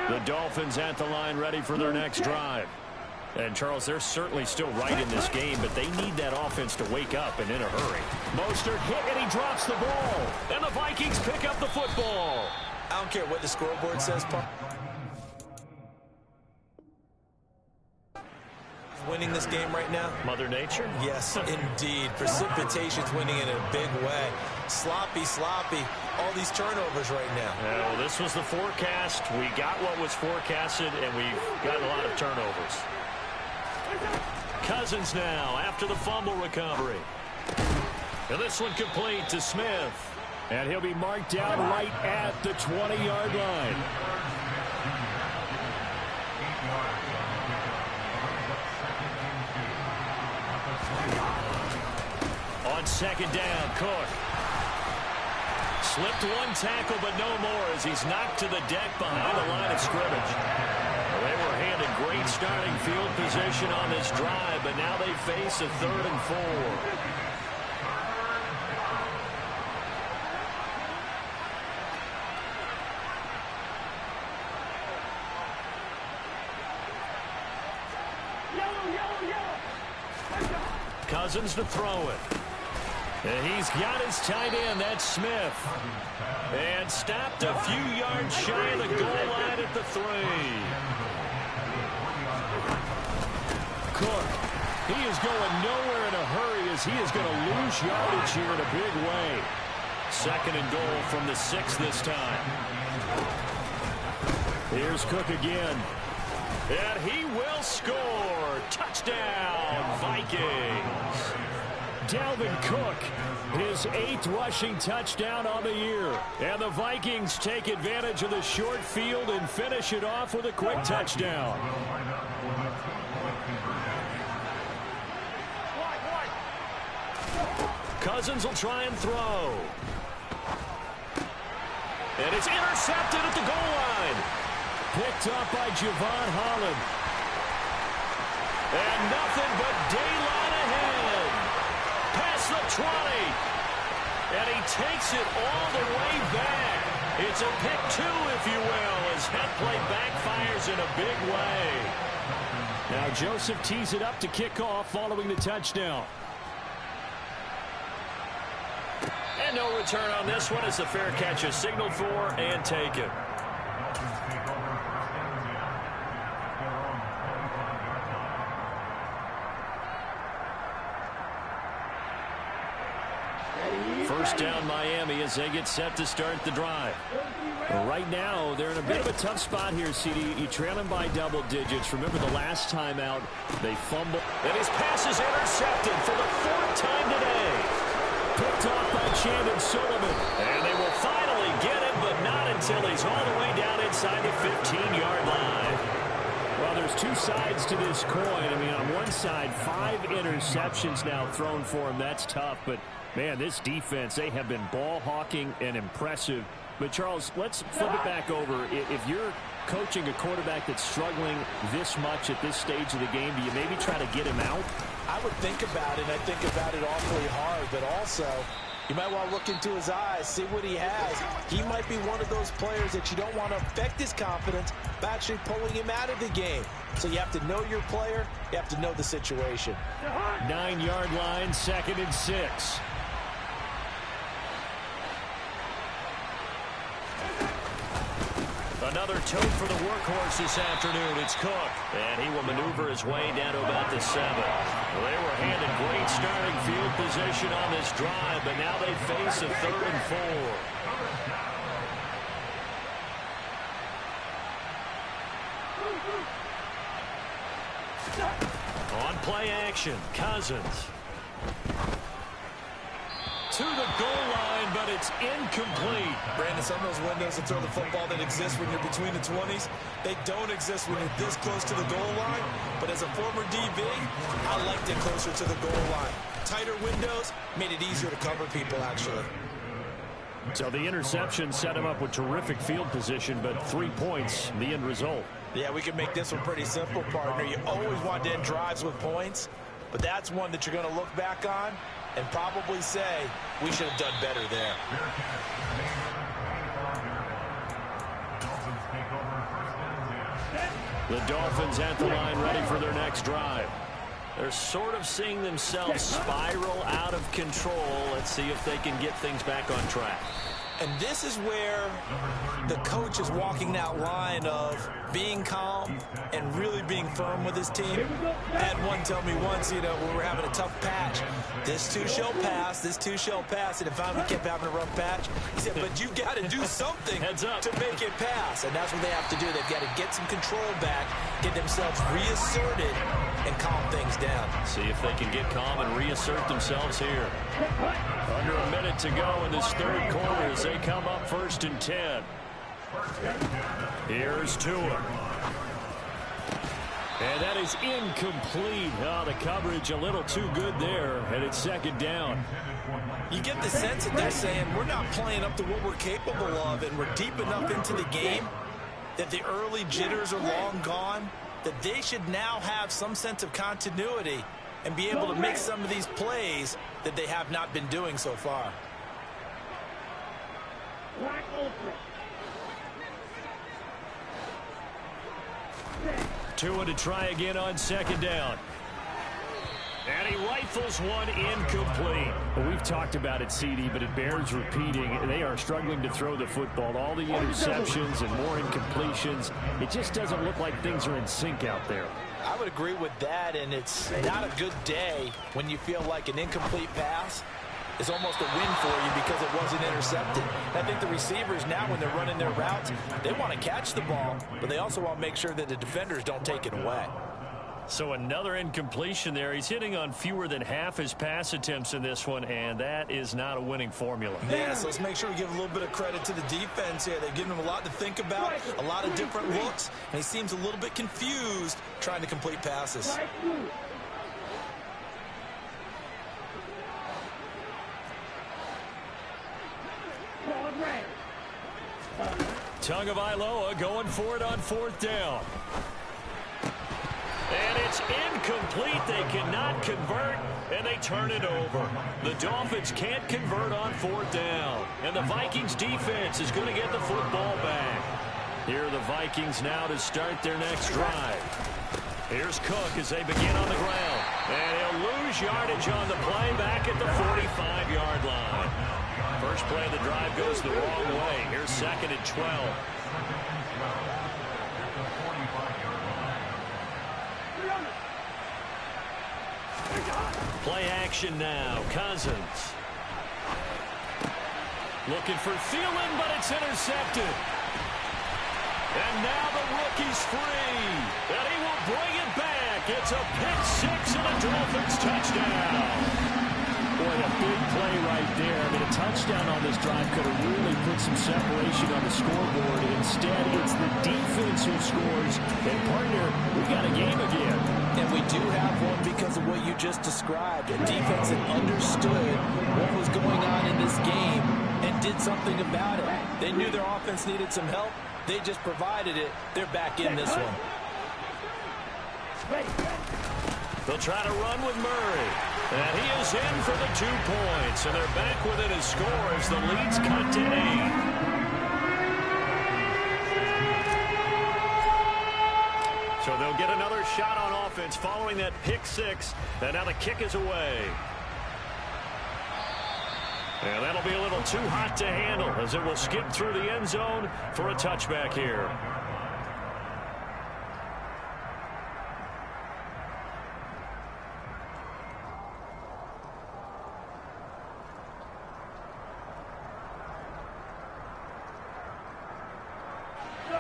The Dolphins at the line, ready for their next drive. And, Charles, they're certainly still right in this game, but they need that offense to wake up and in a hurry. Mostert hit, and he drops the ball. And the Vikings pick up the football. I don't care what the scoreboard says, Paul. Winning this game right now? Mother Nature? Yes, indeed. Precipitation's winning in a big way. Sloppy. All these turnovers right now. Yeah, well, this was the forecast. We got what was forecasted, and we've gotten a lot of turnovers. Cousins now after the fumble recovery. And this one complete to Smith. And he'll be marked down right at the 20-yard line. On 2nd down, Cook. Slipped one tackle, but no more as he's knocked to the deck behind the line of scrimmage. Well, they were handed great starting field position on this drive, but now they face a 3rd and 4. Cousins to throw it. And he's got his tight end, that's Smith. And stopped a few yards shy of the goal line at the 3. Cook, he is going nowhere in a hurry as he is going to lose yardage here in a big way. 2nd and goal from the 6 this time. Here's Cook again. And he will score. Touchdown, Vikings. Dalvin Cook, his 8th rushing touchdown on the year. And the Vikings take advantage of the short field and finish it off with a quick touchdown. Cousins will try and throw. And it's intercepted at the goal line. Picked up by Javon Holland. And nothing but daylight ahead. 20. And he takes it all the way back. It's a pick 2, if you will, as head play backfires in a big way. Now Joseph tees it up to kick off following the touchdown. And no return on this one as the fair catch is signaled for and taken. First down Miami as they get set to start the drive. Right now, they're in a bit of a tough spot here, CD. You trail them by double digits. Remember the last time out, they fumbled. And his pass is intercepted for the 4th time today. Picked off by Chandon Sullivan. And they will finally get him, but not until he's all the way down inside the 15-yard line. Well, there's two sides to this coin. I mean, on one side, 5 interceptions now thrown for him. That's tough, but man, this defense, they have been ball hawking and impressive. But, Charles, let's flip it back over. If you're coaching a quarterback that's struggling this much at this stage of the game, do you maybe try to get him out? I would think about it, and I think about it awfully hard. But also, you might want to look into his eyes, see what he has. He might be one of those players that you don't want to affect his confidence by actually pulling him out of the game. So you have to know your player. You have to know the situation. 9-yard line, 2nd and 6. Another tote for the workhorse this afternoon. It's Cook. And he will maneuver his way down to about the 7. Well, they were handed great starting field position on this drive, but now they face a 3rd and 4. On play action, Cousins. To the goal line, but it's incomplete. Brandon, some of those windows to throw the football that exist when you're between the 20s, they don't exist when you're this close to the goal line. But as a former DB, I liked it closer to the goal line. Tighter windows made it easier to cover people, actually. So the interception set him up with terrific field position, but 3 points, the end result. Yeah, we can make this one pretty simple, partner. You always want to end drives with points, but that's one that you're going to look back on and probably say, we should have done better there. The Dolphins at the line ready for their next drive. They're sort of seeing themselves spiral out of control. Let's see if they can get things back on track. And this is where the coach is walking that line of being calm and really being firm with his team. I had one tell me once, you know, when we were having a tough patch, this too shall pass, this too shall pass. And if I kept having a rough patch, he said, but you've got to do something Heads up. to make it pass. And that's what they have to do. They've got to get some control back, get themselves reasserted, and calm things down. See if they can get calm and reassert themselves here. Under a minute to go in this 3rd quarter as they come up 1st and 10. Here's Tua. And that is incomplete. Oh, the coverage a little too good there, and it's 2nd down. You get the sense that they're saying we're not playing up to what we're capable of, and we're deep enough into the game that the early jitters are long gone, that they should now have some sense of continuity and be able to make some of these plays that they have not been doing so far. Tua to try again on 2nd down. And he rifles one incomplete. Well, we've talked about it, CD, but it bears repeating. They are struggling to throw the football. All the interceptions and more incompletions. It just doesn't look like things are in sync out there. I would agree with that, and it's not a good day when you feel like an incomplete pass is almost a win for you because it wasn't intercepted. And I think the receivers now, when they're running their routes, they want to catch the ball, but they also want to make sure that the defenders don't take it away. So another incompletion there. He's hitting on fewer than half his pass attempts in this one, and that is not a winning formula. Yeah, so let's make sure we give a little bit of credit to the defense here. They've given him a lot to think about, a lot of different looks, and he seems a little bit confused trying to complete passes. Tagovailoa going for it on 4th down. And it's incomplete. They cannot convert. and they turn it over. The Dolphins can't convert on 4th down, and the Vikings defense is going to get the football back. Here are the Vikings now to start their next drive. Here's Cook as they begin on the ground, and he'll lose yardage on the play back at the 45-yard line. First play of the drive goes the wrong way. Here's 2nd and 12. Play action now. Cousins. Looking for Thielen, but it's intercepted. And now the rookie's free. And he will bring it back. It's a pick-6 and a Dolphins touchdown. Boy, a big play right there. I mean, a touchdown on this drive could have really put some separation on the scoreboard. Instead, it's the defense who scores. And, partner, we got a game again. And we do have one because of what you just described. A defense that understood what was going on in this game and did something about it. They knew their offense needed some help. They just provided it. They're back in this one. They'll try to run with Murray. And he is in for the 2 points. And they're back within a score as the lead's cut to 8. So they'll get another shot on offense following that pick-6. And now the kick is away. And that'll be a little too hot to handle as it will skip through the end zone for a touchback here.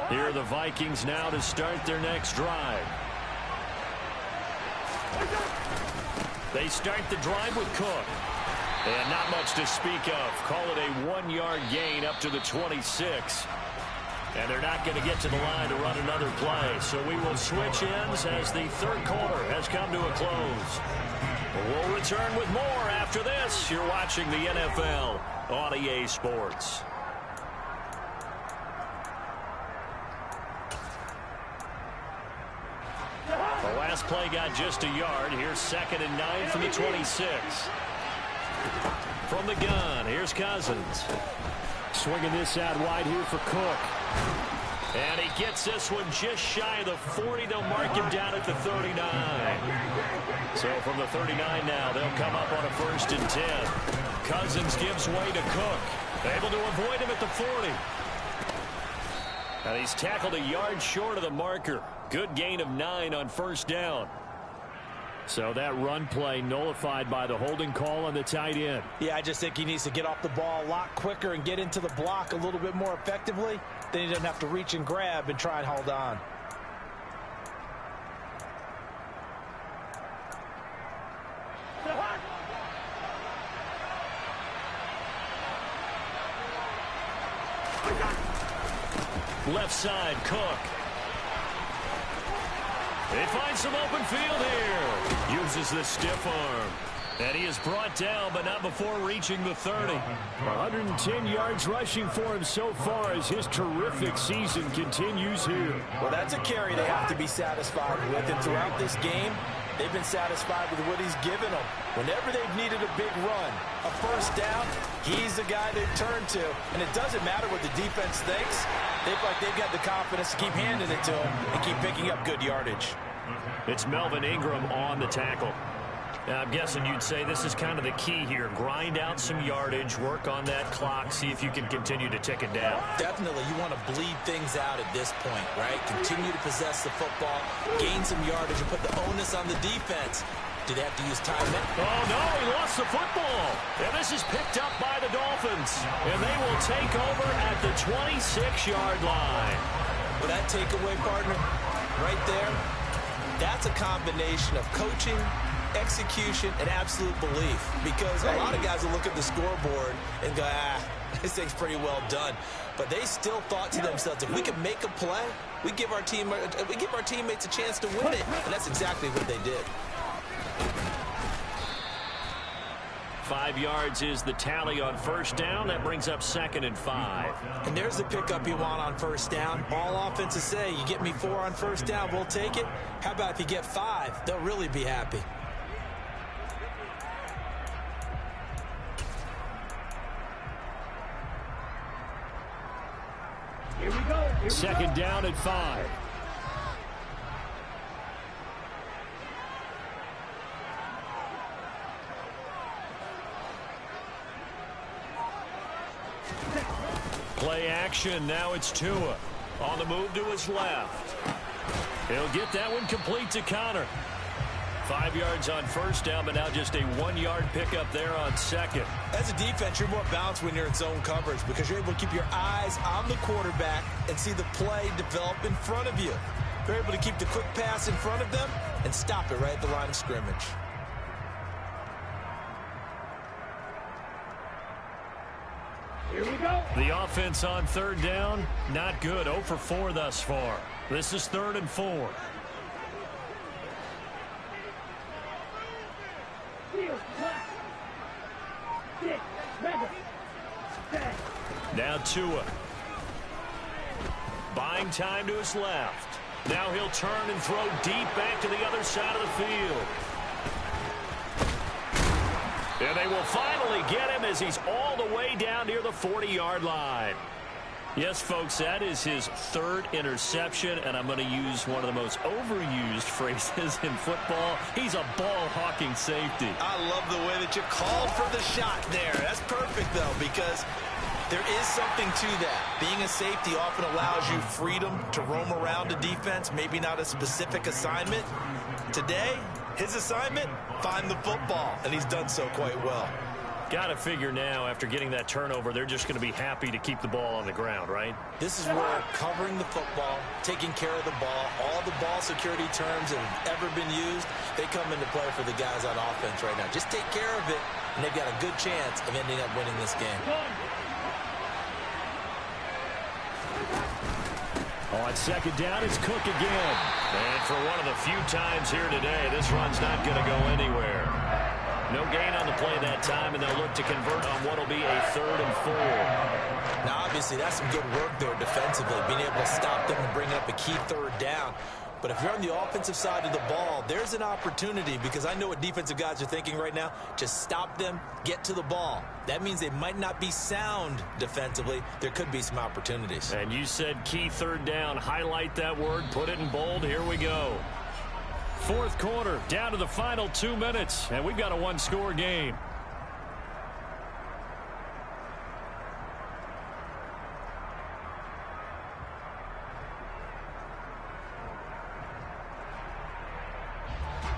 Here are the Vikings now to start their next drive. They start the drive with Cook. And not much to speak of. Call it a 1-yard gain up to the 26. And they're not going to get to the line to run another play. So we will switch ends as the 3rd quarter has come to a close. We'll return with more after this. You're watching the NFL on EA Sports. The last play got just a yard. Here's 2nd and 9 from the 26. From the gun, here's Cousins. Swinging this out wide here for Cook. And he gets this one just shy of the 40. They'll mark him down at the 39. So from the 39 now, they'll come up on a 1st and 10. Cousins gives way to Cook. Able to avoid him at the 40. And he's tackled a yard short of the marker. Good gain of 9 on 1st down. So that run play nullified by the holding call on the tight end. Yeah, I just think he needs to get off the ball a lot quicker and get into the block a little bit more effectively. Then he doesn't have to reach and grab and try and hold on. Left side, Cook. He finds some open field here. Uses the stiff arm. And he is brought down, but not before reaching the 30. 110 yards rushing for him so far as his terrific season continues here. Well, that's a carry they have to be satisfied with. And throughout this game, they've been satisfied with what he's given them. Whenever they've needed a big run, a 1st down, he's the guy they've turned to. And it doesn't matter what the defense thinks. They've got the confidence to keep handing it to him and keep picking up good yardage. It's Melvin Ingram on the tackle. Now, I'm guessing you'd say this is kind of the key here. Grind out some yardage, work on that clock, see if you can continue to tick it down. Definitely. You want to bleed things out at this point, right? Continue to possess the football, gain some yardage, and put the onus on the defense. Do they have to use time? Oh, no, he lost the football. And this is picked up by the Dolphins. And they will take over at the 26-yard line. Well, that takeaway, partner, right there, that's a combination of coaching, execution, and absolute belief. Because a lot of guys will look at the scoreboard and go, this thing's pretty well done. But they still thought to themselves, if we can make a play, we give our teammates a chance to win it. And that's exactly what they did. 5 yards is the tally on 1st down. That brings up 2nd and 5. And there's the pickup you want on 1st down. All offenses say, you get me 4 on 1st down, we'll take it. How about if you get 5? They'll really be happy. Here we go. Second down at 5. Play action. Now it's Tua. On the move to his left. He'll get that one complete to Connor. 5 yards on first down, but now just a 1-yard pickup there on second. As a defense, you're more balanced when you're in zone coverage because you're able to keep your eyes on the quarterback and see the play develop in front of you. You're able to keep the quick pass in front of them and stop it right at the line of scrimmage. Here we go. The offense on third down, not good. 0 for 4 thus far. This is 3rd and 4. Now Tua. Buying time to his left. Now he'll turn and throw deep back to the other side of the field. And they will finally get him as he's all the way down near the 40-yard line. Yes, folks, that is his 3rd interception, and I'm going to use one of the most overused phrases in football. He's a ball-hawking safety. I love the way that you called for the shot there. That's perfect, though, because there is something to that. Being a safety often allows you freedom to roam around a defense, maybe not a specific assignment. Today, his assignment, find the football, and he's done so quite well. Got to figure now, after getting that turnover, they're just going to be happy to keep the ball on the ground, right? This is where covering the football, taking care of the ball, all the ball security terms that have ever been used, they come into play for the guys on offense right now. Just take care of it, and they've got a good chance of ending up winning this game. On second down, it's Cook again. And for one of the few times here today, this run's not going to go anywhere. No gain on the play that time, and they'll look to convert on what will be a 3rd and 4. Now, obviously, that's some good work there defensively, being able to stop them and bring up a key 3rd down. But if you're on the offensive side of the ball, there's an opportunity, because I know what defensive guys are thinking right now. Just stop them, get to the ball. That means they might not be sound defensively. There could be some opportunities. And you said key 3rd down. Highlight that word, put it in bold. Here we go. 4th quarter, down to the final 2 minutes, and we've got a 1-score game.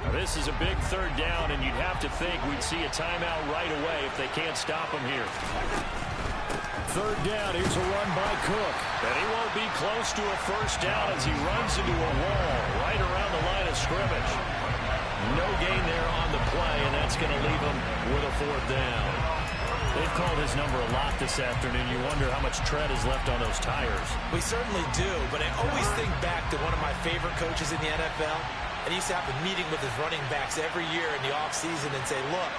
Now, this is a big 3rd down, and you'd have to think we'd see a timeout right away if they can't stop him here. 3rd down, here's a run by Cook. And he won't be close to a 1st down as he runs into a wall right around the line of scrimmage. No gain there on the play, and that's going to leave him with a 4th down. They've called his number a lot this afternoon. You wonder how much tread is left on those tires. We certainly do, but I always think back to one of my favorite coaches in the NFL. And he used to have a meeting with his running backs every year in the offseason and say, look,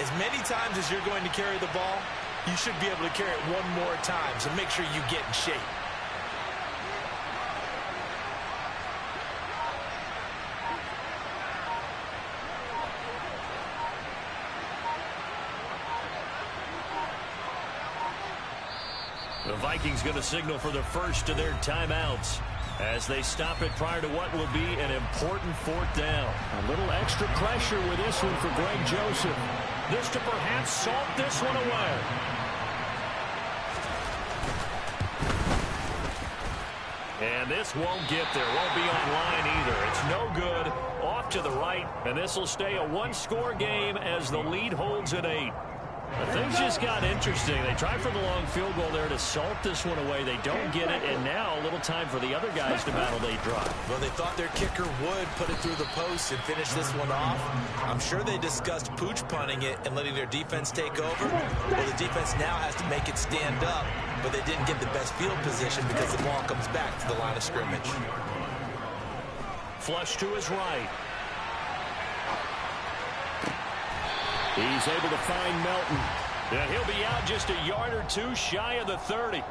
as many times as you're going to carry the ball, you should be able to carry it one more time, so make sure you get in shape. The Vikings going to signal for the first of their timeouts as they stop it prior to what will be an important 4th down. A little extra pressure with this one for Greg Joseph. This to perhaps salt this one away. And this won't get there. Won't be online either. It's no good. Off to the right. And this will stay a 1-score game as the lead holds at 8. But things just got interesting. They tried for the long field goal there to salt this one away. They don't get it, and now a little time for the other guys to battle late drive. Well, they thought their kicker would put it through the post and finish this one off. I'm sure they discussed pooch punting it and letting their defense take over. Well, the defense now has to make it stand up, but they didn't get the best field position because the ball comes back to the line of scrimmage. Flush to his right. He's able to find Melton. And he'll be out just a yard or two shy of the 30.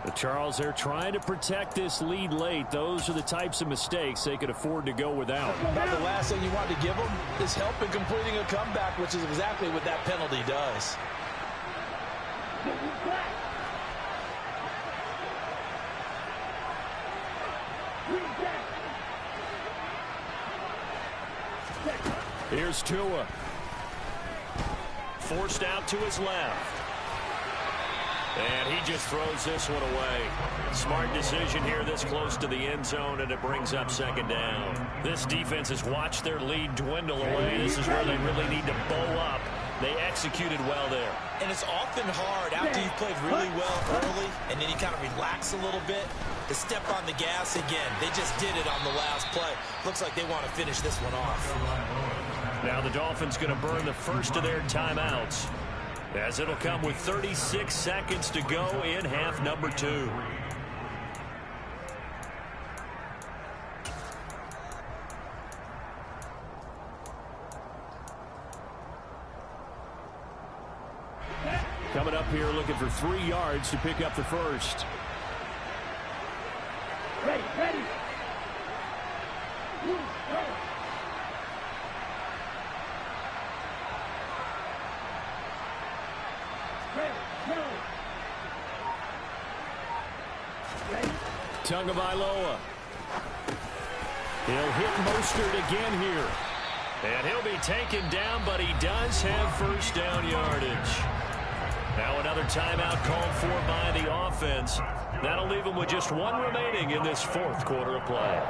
The Charles, they're trying to protect this lead late. Those are the types of mistakes they could afford to go without. About the last thing you want to give them is help in completing a comeback, which is exactly what that penalty does. Here's Tua. Forced out to his left. And he just throws this one away. Smart decision here this close to the end zone, and it brings up second down. This defense has watched their lead dwindle away. This is where they really need to bow up. They executed well there. And it's often hard after you've played really well early and then you kind of relax a little bit to step on the gas again. They just did it on the last play. Looks like they want to finish this one off. Now the Dolphins going to burn the first of their timeouts, as it'll come with 36 seconds to go in half number 2. Coming up here looking for 3 yards to pick up the first. Ready. Go. Tagovailoa. He'll hit Mostert again here. And he'll be taken down, but he does have first down yardage. Now another timeout called for by the offense. That'll leave them with just 1 remaining in this 4th quarter of play.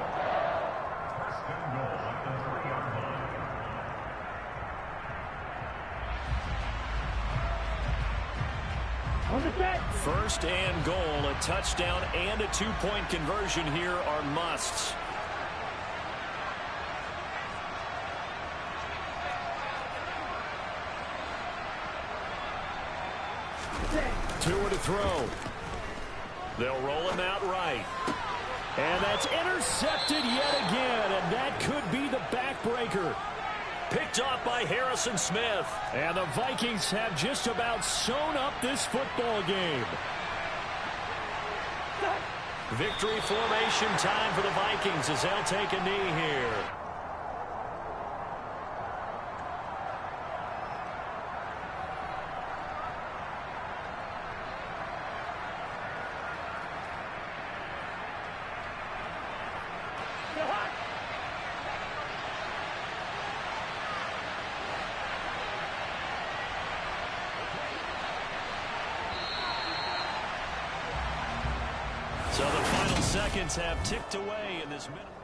First and goal, a touchdown and a 2-point conversion here are musts. Tua to throw. They'll roll him out right. And that's intercepted yet again, and that could be the backbreaker. Picked off by Harrison Smith. And the Vikings have just about sewn up this football game. Victory formation time for the Vikings as they'll take a knee here. So the final seconds have ticked away in this minute.